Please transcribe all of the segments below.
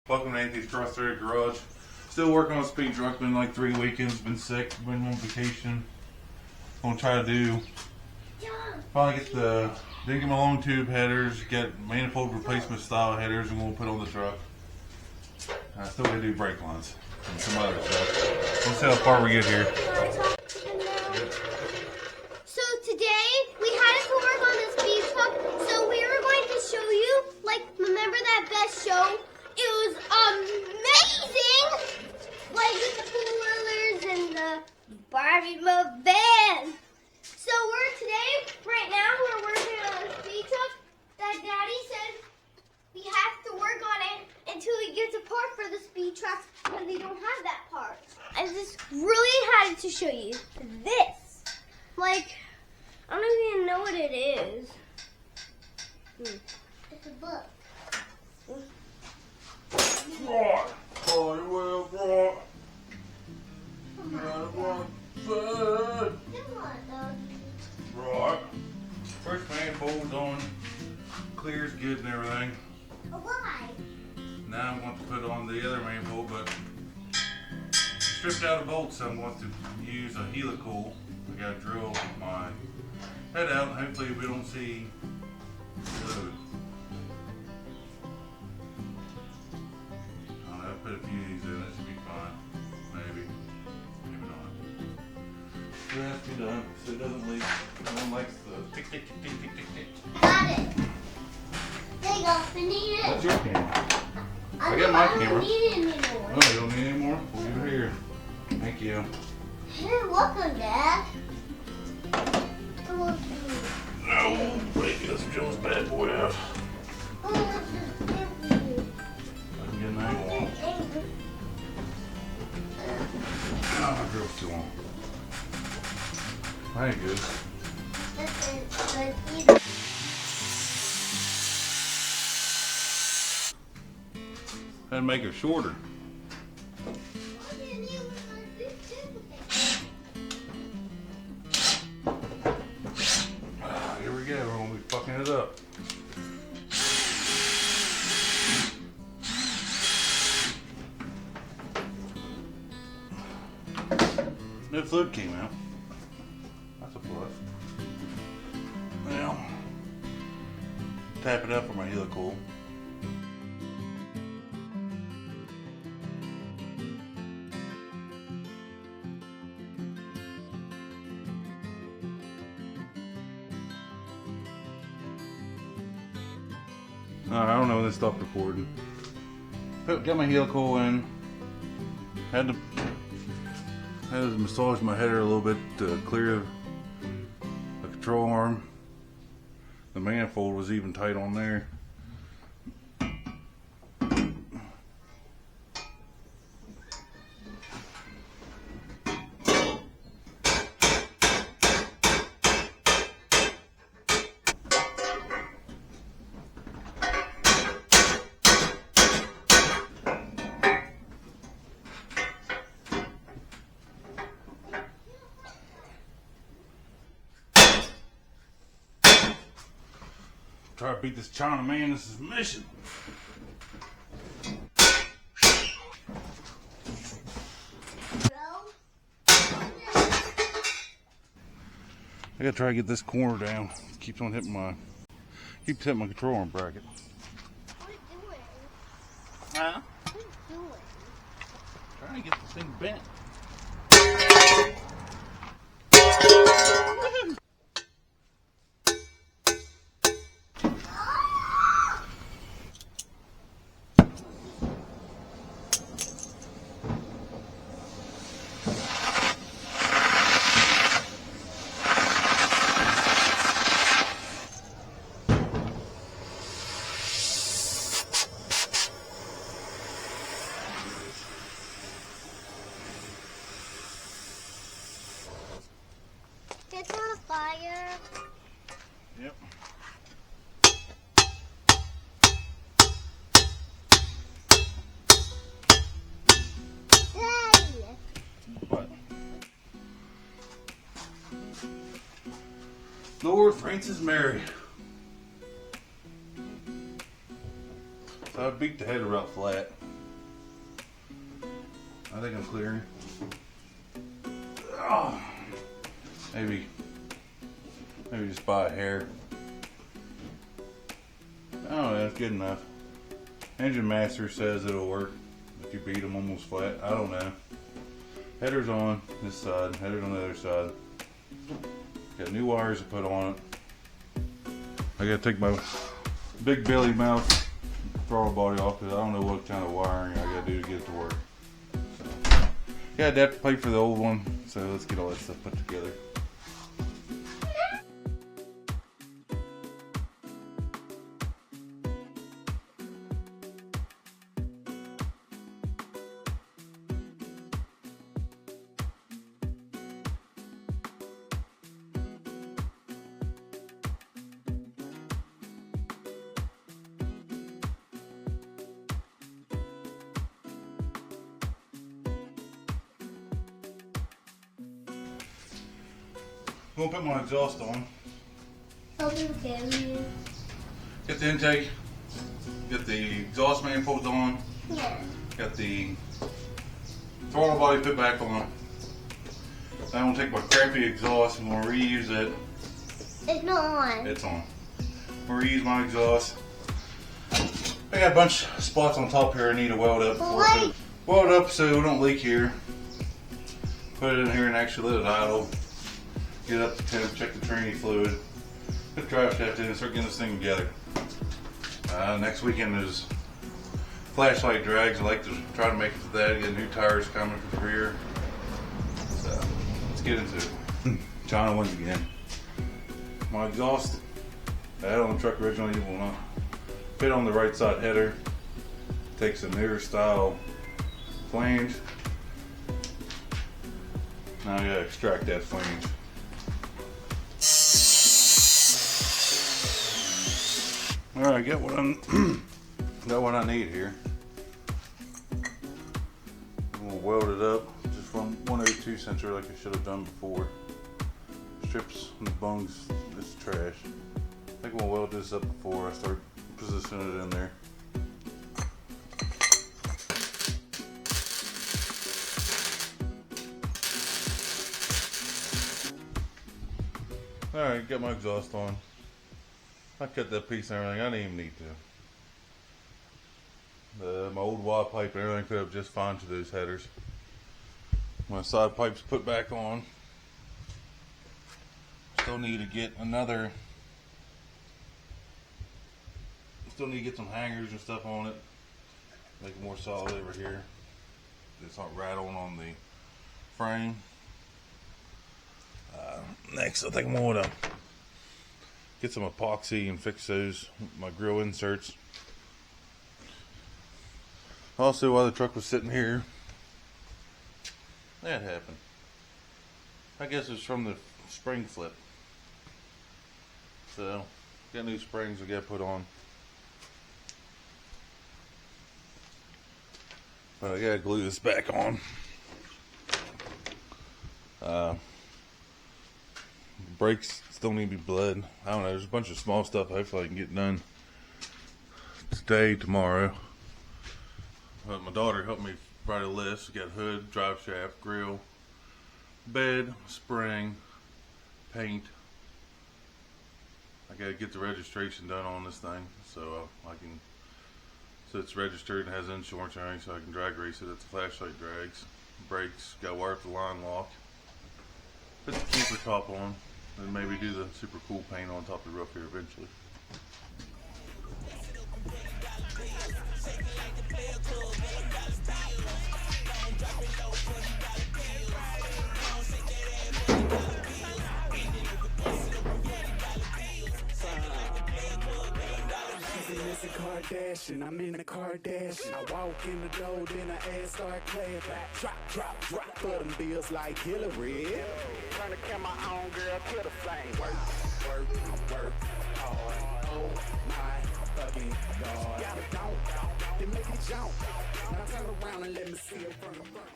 Welcome to Anthony's Cross Threaded Garage. Still working on a speed truck. Been like 3 weekends. Been sick. Been on vacation. Gonna try to do. Finally get the. Didn't get my long tube headers. Got manifold replacement style headers. I'm gonna put on the truck. I still gotta do brake lines and some other stuff. Let's see how far we get here. So today we had to work on the speed truck. So we were going to show you. Like, remember that best show? It was amazing! Like with the four-wheelers and the Barbie van. So right now we're working on a speed truck that Daddy said we have to work on it until he gets a part for the speed truck because they don't have that part. I just really had to show you this. Like, I don't even know what it is. It's a book. Right. Right. First manifold's on. Clear's good and everything. Why? Now I'm going to put on the other manifold, but stripped out the bolts. I'm going to use a helical. I got to drill my head out. Hopefully we don't see fluid. I'll put a few of these in. It should be fine. Maybe. Maybe not. So it has to be done so it doesn't leak. No one likes the tick, tick, tick, tick, tick, tick. Got it. There you go. I need it. That's your camera. I got my camera. Oh, you don't need any more? We'll leave it here. Thank you. You're welcome, Dad. Come on. No, wait, let's drill this bad boy out. I can get an angle on. Oh, my drill's too long. That ain't good. Had to make it shorter. Here we go, we're gonna be fucking it up. No fluid came out. That's a plus. Now, tap it up for my helical. I don't know when this stopped recording. Got my helical in. Had to massage my header a little bit to clear the control arm. The manifold was even tight on there. Try to beat this China man. This is a mission. I gotta try to get this corner down. Keeps hitting my control arm bracket. What are you doing? Huh? What are you doing? Trying to get this thing bent. It's on fire. Yep. Yay! What? Lord Francis Mary. So I beat the header up flat. I think I'm clearing. Oh, maybe just by a hair. Oh, that's good enough. Engine Master says it'll work if you beat them almost flat. I don't know. Header's on this side, header's on the other side. Got new wires to put on it. I gotta take my big belly mouth throttle body off because I don't know what kind of wiring I gotta do to get it to work. So, got adapter plate for the old one, so let's get all that stuff put together. I'm gonna put my exhaust on. Okay. Get the intake. Get the exhaust manifolds on. Yeah. Got the throttle body put back on. Then I'm gonna take my crappy exhaust and I'm gonna reuse it. It's not on. It's on. I'm gonna reuse my exhaust. I got a bunch of spots on top here I need to weld up. Weld up so we don't leak here. Put it in here and actually let it idle. Get up to temp, check the tranny fluid, put the drive shaft in and start getting this thing together. Next weekend is flashlight drags. I like to try to make it to that, get new tires coming for the rear. So let's get into it. China wins again. My exhaust, I had on the truck originally, will not fit on the right side header. Takes a newer style flange. Now I gotta extract that flange. Alright, got what I need here. I'm gonna weld it up just from 102 center like I should have done before. Strips and the bungs, it's trash. I think I'm gonna weld this up before I start positioning it in there. Alright, got my exhaust on. I cut that piece and everything. I didn't even need to. My old wide pipe and everything fit up just fine to those headers. My side pipes put back on. Still need to get another. Still need to get some hangers and stuff on it. Make it more solid over here. It's not rattling on the frame. Next, I think I'm going to get some epoxy and fix those, my grill inserts. Also, while the truck was sitting here, that happened. I guess it's from the spring flip. So, got new springs we got to put on. But I got to glue this back on. Brakes still need to be bled. I don't know, there's a bunch of small stuff hopefully I can get done today, tomorrow. But my daughter helped me write a list. We got hood, drive shaft, grill, bed, spring, paint. I gotta get the registration done on this thing so so it's registered and has insurance and everything, so I can drag race it. It's a flashlight drags. Brakes, got to wire up the line lock. Put the keeper top on. And maybe do the super cool paint on top of the roof here eventually. Kardashian, I'm in the Kardashian. I walk in the door, then I ass start clapping. Drop, drop, drop for them bills like Hillary. Turn the camera on, girl, to the flame. Work, hard. Oh my fucking God. Got it, don't, then make it jump. Now turn around and let me see it from the front.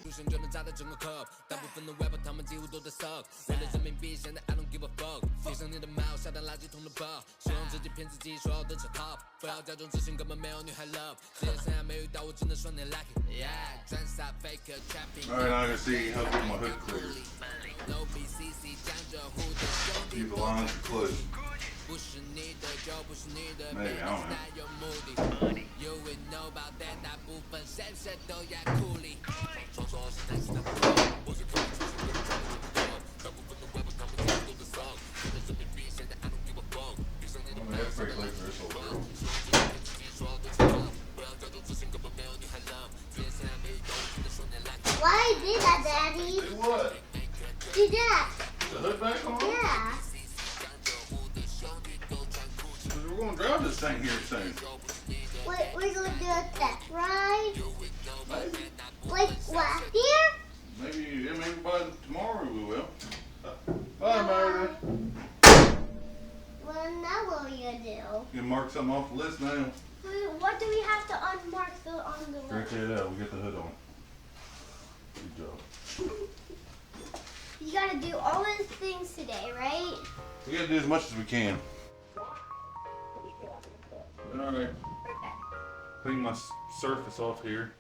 就能炸掉整个 club， 大部分的 rapper 他们几乎都在 suck， 为了人民币，现在 I don't give a fuck， 提升你的 mouth， 下单垃圾桶的 bug， 形容自己骗自己，说要登上 top， 不要假装自信，根本没有女孩 love， 职业生涯没遇到我，只能说你 lucky。Yeah， 专杀 faker trapping。 Alright, now I can see how good my hood clears. Keep the lines close. Maybe, I don't know. That's pretty late for this whole girl. Why did that, Daddy? Do what? Do that. The hood back on? Yeah. We're going to drive this thing here soon. What we're gonna do a test ride? Maybe. Like last year? Maybe by tomorrow we will. Bye, Meredith. Well, now what are you gonna do? You can mark something off the list now. What do we have to unmark on the list? Right there, that. We get the hood on. Good job. You gotta do all those things today, right? We gotta do as much as we can. Alright. Clean my surface off here.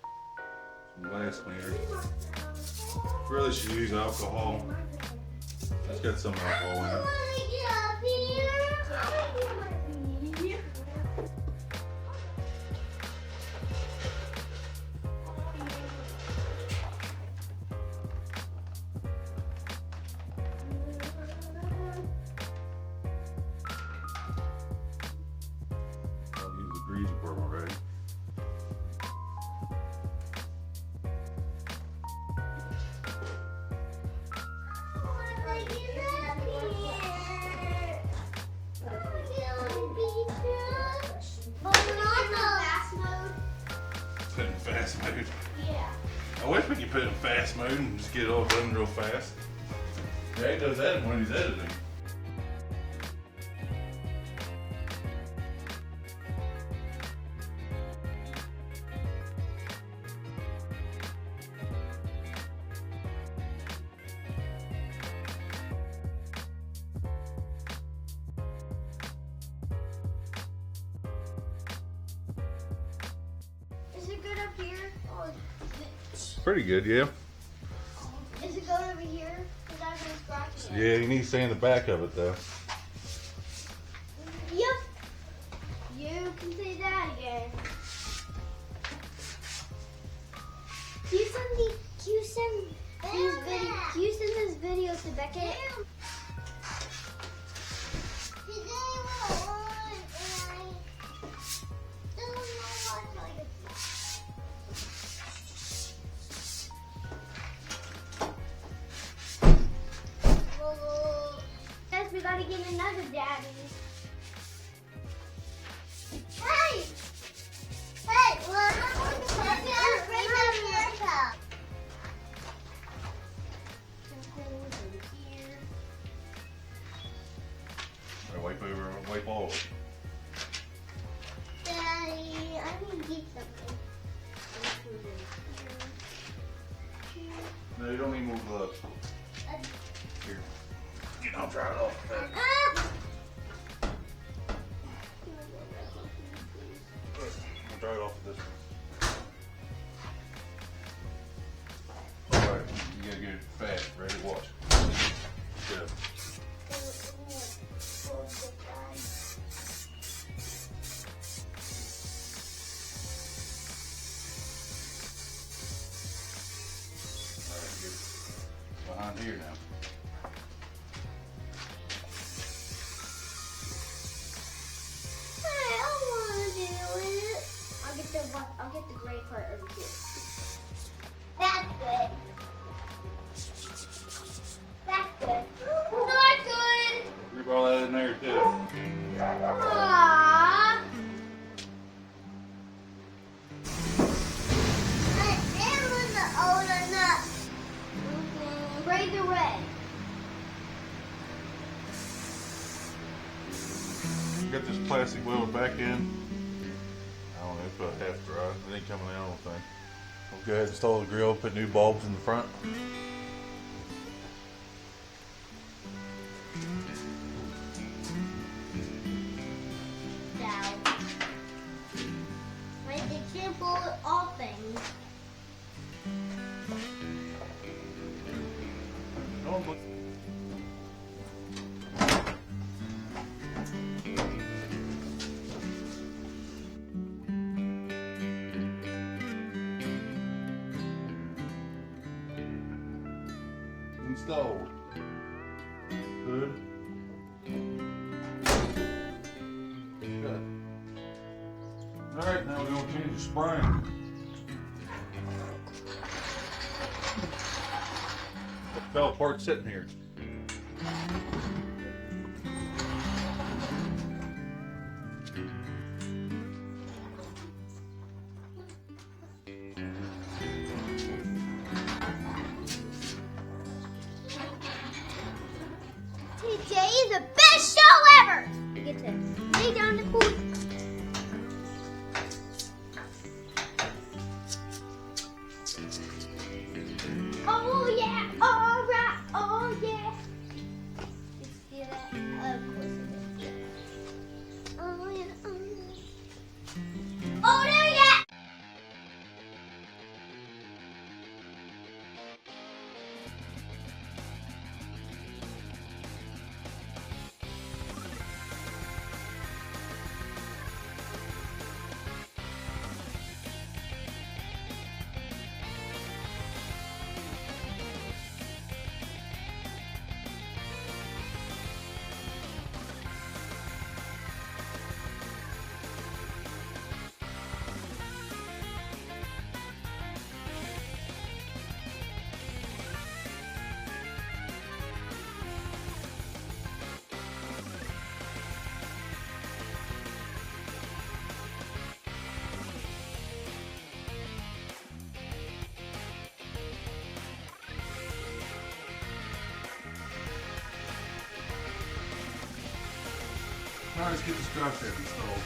Some glass cleaner. Really should use alcohol. It's got some alcohol in it. I'll use the grease for them already. Put it in fast mode. Yeah. I wish we could put it in fast mode and just get it all done real fast. Yeah, he does that when he's editing. Is it good up here? Or Pretty good, yeah. is it good over here? Because I've been scratching it. Yeah, you need to stay in the back of it though. Yep. You can say that again. Can you send this video to Beckett? Guys, we gotta get another daddy. Hey! Hey! Well, bring up your cup. Wipe all of it. Daddy, I need to get something. No, you don't need more gloves. Here. I'll dry it off. Ah! I'll dry it off with this one. Alright, you gotta get it fast, ready to watch. Good. Alright, get behind here now. I'll get the gray part over here. That's good. That's good. Not good. Rip all that in there too. Aww. It was old enough. Braid the red. Got this plastic wheel back in. I don't know, it's about half dry. It ain't coming out, I don't think. We'll go ahead and install the grill, put new bulbs in the front. Like they can't pull it off things. Installed. Good. Good. Alright, now we're going to change the spring. It fell apart sitting here. Today is the best show ever! You get to lay down the pool. Oh yeah! Alright! Oh yeah! You see that? Of course it is. Oh yeah! Oh yeah! Oh no! Yeah! Alright, let's get this drive shaft installed.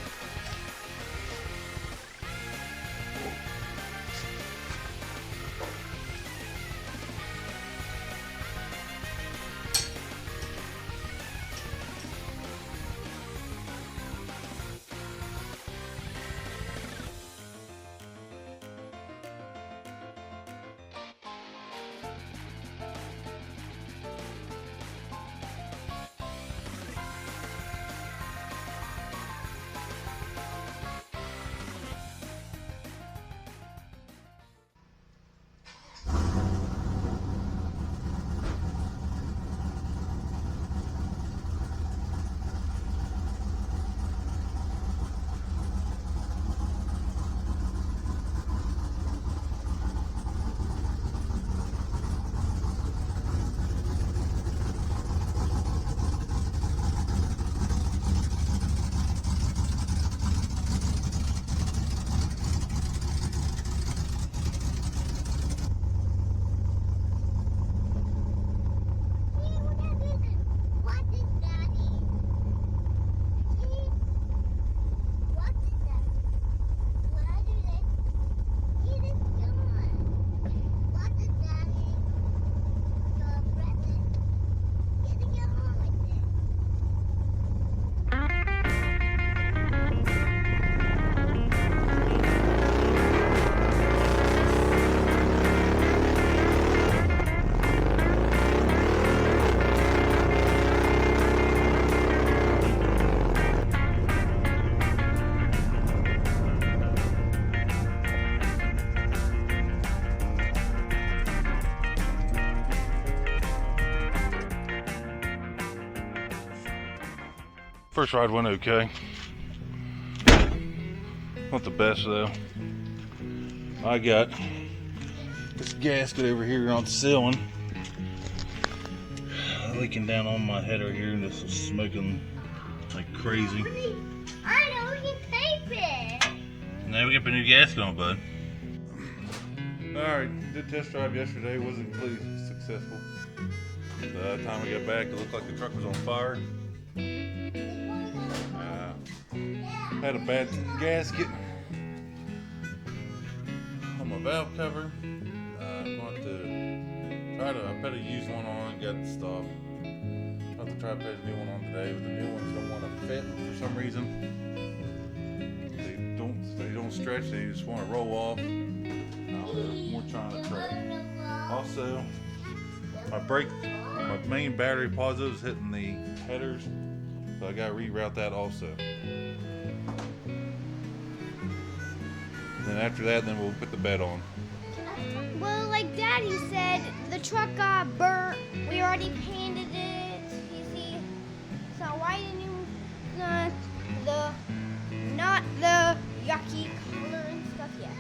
First ride went okay. Not the best though. I got this gasket over here on the ceiling leaking down on my head right here, and this is smoking like crazy. I know we can tape it. Now we got the new gasket on, bud. Alright, did test drive yesterday, wasn't completely successful. By the time we got back, it looked like the truck was on fire. Had a bad gasket. I'm my valve cover. I'm going to try to, I put a used one on, got the stuff. I'll have to try to put a new one on today, but the new ones don't want to fit for some reason. They don't stretch, they just want to roll off. More trying to try. Also, my main battery positive is hitting the headers, so I gotta reroute that also. Then after that, then we'll put the bed on. Well, like Daddy said, the truck got burnt. We already painted it, you see. So why didn't you not the yucky color and stuff yet?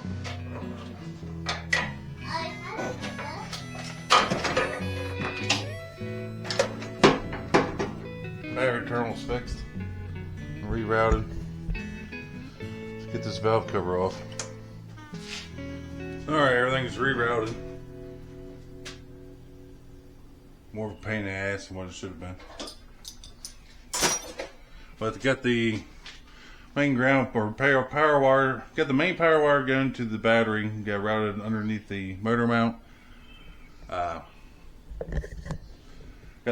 Battery terminal's fixed, rerouted. Let's get this valve cover off. Alright, everything's rerouted. More of a pain in the ass than what it should have been. But got the main ground or power wire, got the main power wire going to the battery, got routed underneath the motor mount. Got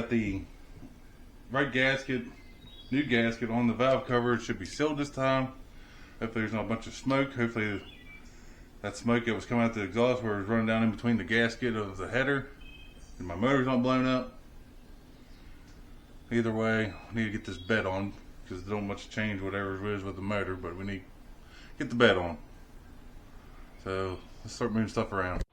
the right gasket, new gasket on the valve cover. It should be sealed this time. Hopefully there's not a bunch of smoke. Hopefully that smoke that was coming out the exhaust where it was running down in between the gasket of the header and my motor's not blown up. Either way, I need to get this bed on because there don't much change whatever it is with the motor, but we need to get the bed on. So let's start moving stuff around.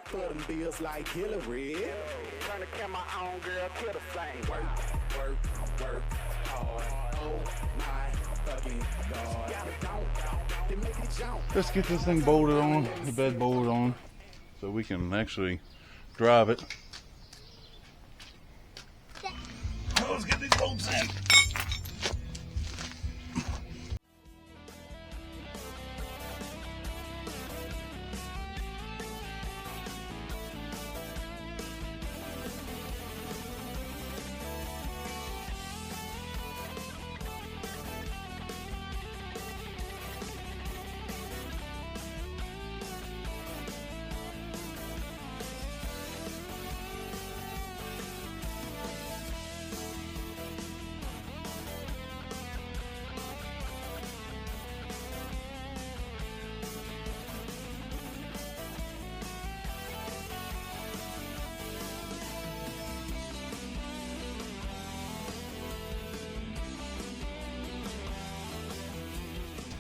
For them bills like Hillary. Trying to kill my own girl, kill the flame. Work hard. Oh my fucking God. Gotta go. They make it jump. Let's get this thing bolted on, the bed bolted on, so we can actually drive it. Let's get these bolts in.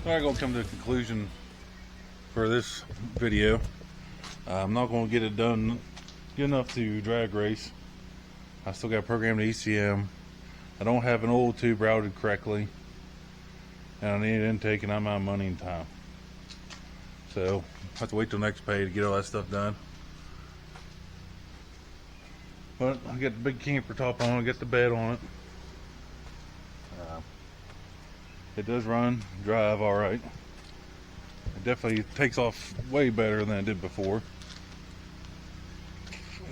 I'm going to come to a conclusion for this video. I'm not going to get it done good enough to drag race. I still got to program the ECM. I don't have an oil tube routed correctly, and I need an intake, and I'm out of money and time. So I have to wait till next pay to get all that stuff done. But I got the big camper top on, I got the bed on it. It does run, drive all right. It definitely takes off way better than it did before.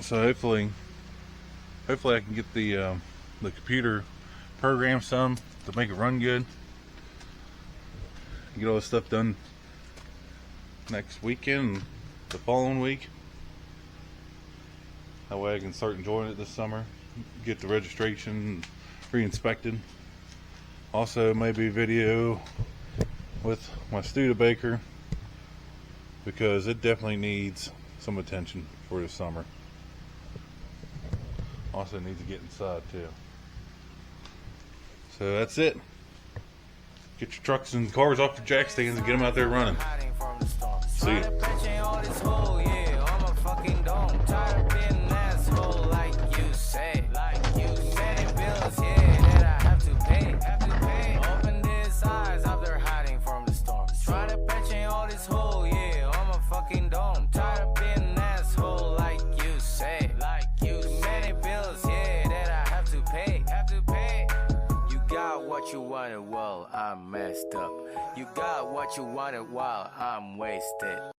So hopefully I can get the computer program some to make it run good. Get all this stuff done next weekend, the following week. That way I can start enjoying it this summer. Get the registration re-inspected. Also maybe a video with my Studebaker, because it definitely needs some attention for the summer. Also needs to get inside too. So that's it. Get your trucks and cars off the jack stands and get them out there running. See ya. You wanted, well, I'm messed up. You got what you wanted while I'm wasted.